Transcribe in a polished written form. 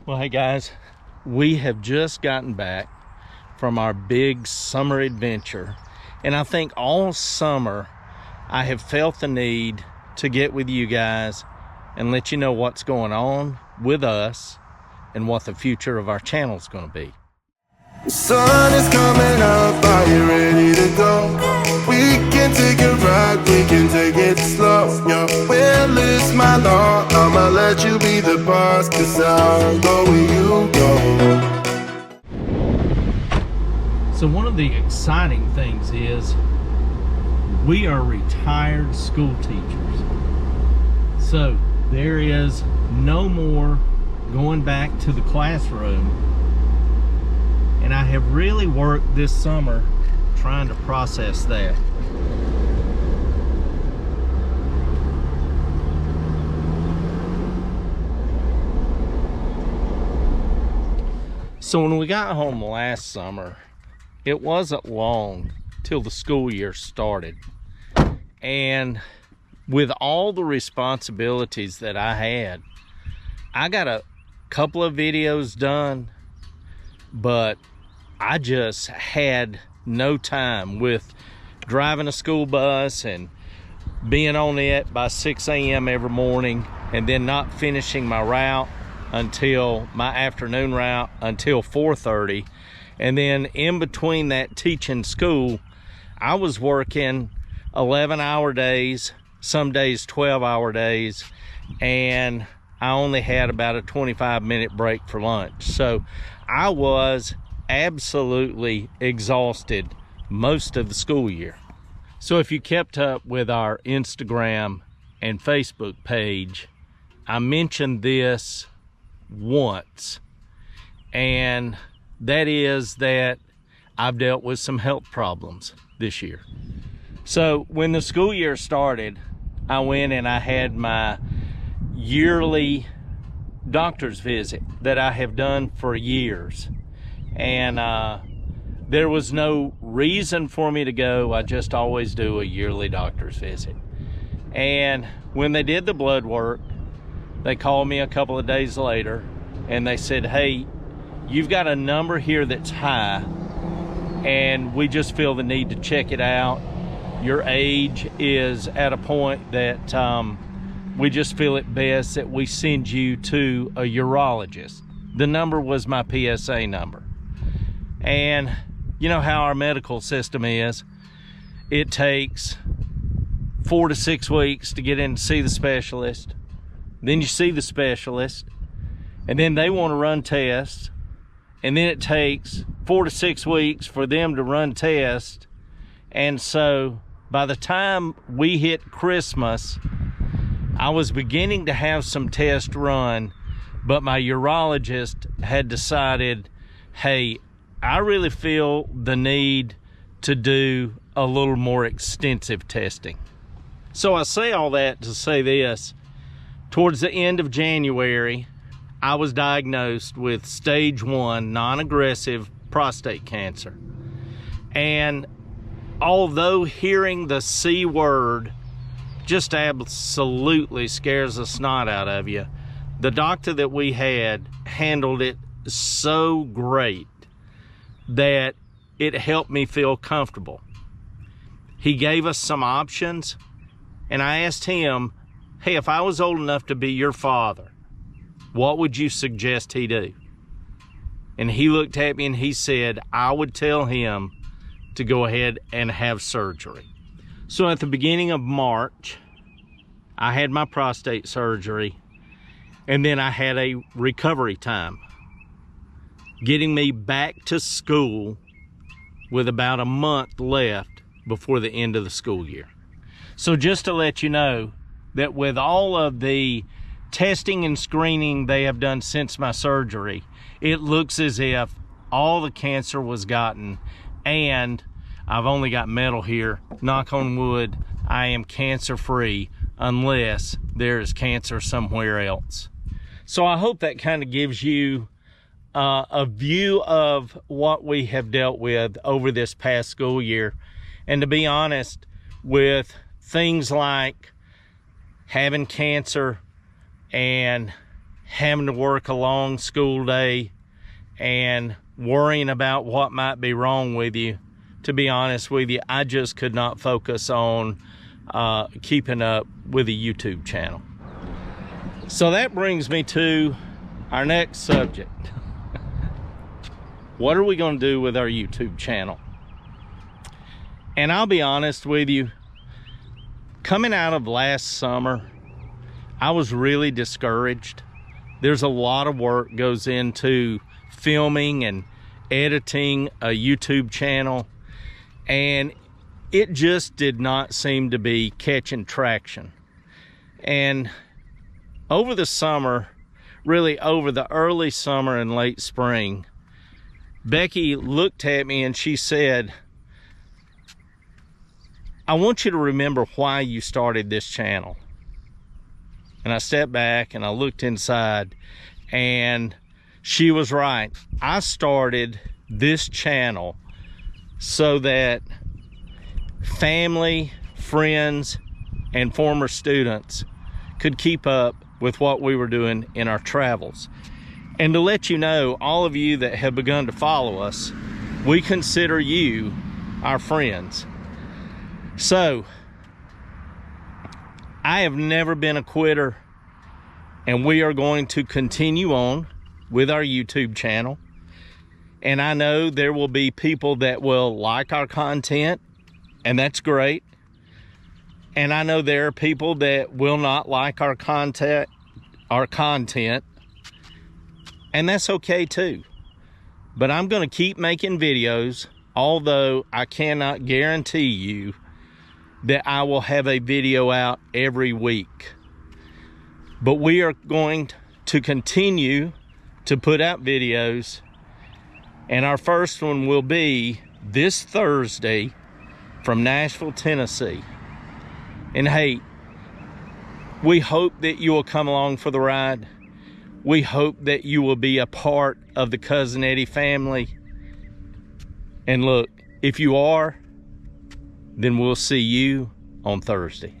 Well, hey guys, we have just gotten back from our big summer adventure, and I think all summer I have felt the need to get with you guys and let you know what's going on with us and what the future of our channel is going to be. The sun is coming up, are you ready to go? We can take a ride, we can take it slow. Your will is my law, I'ma let you be the boss, 'cause I'll go where you go. So one of the exciting things is we are retired school teachers. So there is no more going back to the classroom. And I have really worked this summer trying to process that. So when we got home last summer, it wasn't long till the school year started. And with all the responsibilities that I had, I got a couple of videos done, but I just had no time with driving a school bus and being on it by 6 a.m. every morning, and then not finishing my route until my afternoon route until 4:30. And then in between that teaching school, I was working 11-hour days, some days 12-hour days, and I only had about a 25-minute break for lunch. So I was absolutely exhausted most of the school year. So if you kept up with our Instagram and Facebook page, I mentioned this once, and that is that I've dealt with some health problems this year. So when the school year started, I went and I had my yearly doctor's visit that I have done for years, and there was no reason for me to go. I just always do a yearly doctor's visit. And when they did the blood work, they called me a couple of days later and they said, hey, you've got a number here that's high, and we just feel the need to check it out. Your age is at a point that we just feel it best that we send you to a urologist. The number was my PSA number. And you know how our medical system is. It takes 4 to 6 weeks to get in to see the specialist. Then you see the specialist, and then they want to run tests. And then it takes 4 to 6 weeks for them to run tests. And so by the time we hit Christmas, I was beginning to have some tests run, but my urologist had decided, hey, I really feel the need to do a little more extensive testing. So I say all that to say this. Towards the end of January, I was diagnosed with stage 1 non-aggressive prostate cancer. And although hearing the C word just absolutely scares the snot out of you, the doctor that we had handled it so great that it helped me feel comfortable. He gave us some options, and I asked him, hey, if I was old enough to be your father, what would you suggest he do? And he looked at me and he said, I would tell him to go ahead and have surgery. So at the beginning of March, I had my prostate surgery, and then I had a recovery time, getting me back to school with about a month left before the end of the school year. So just to let you know that with all of the testing and screening they have done since my surgery, it looks as if all the cancer was gotten, and I've only got metal here, knock on wood, I am cancer free unless there is cancer somewhere else. So I hope that kind of gives you a view of what we have dealt with over this past school year. And to be honest, with things like having cancer and having to work a long school day and worrying about what might be wrong with you, to be honest with you, I just could not focus on keeping up with a YouTube channel. So that brings me to our next subject. What are we going to do with our YouTube channel? And I'll be honest with you, coming out of last summer, I was really discouraged. There's a lot of work goes into filming and editing a YouTube channel, and it just did not seem to be catching traction. And over the summer, really over the early summer and late spring, Becky looked at me and she said, I want you to remember why you started this channel. And I stepped back and I looked inside, and she was right. I started this channel so that family, friends, and former students could keep up with what we were doing in our travels. And to let you know, all of you that have begun to follow us, we consider you our friends. So, I have never been a quitter, and we are going to continue on with our YouTube channel. And I know there will be people that will like our content, and that's great. And I know there are people that will not like our content, and that's okay too. But I'm going to keep making videos, although I cannot guarantee you that I will have a video out every week. But we are going to continue to put out videos, and our first one will be this Thursday from Nashville, Tennessee. And hey, we hope that you will come along for the ride. We hope that you will be a part of the Cousin Eddie family. And look, if you are, then we'll see you on Thursday.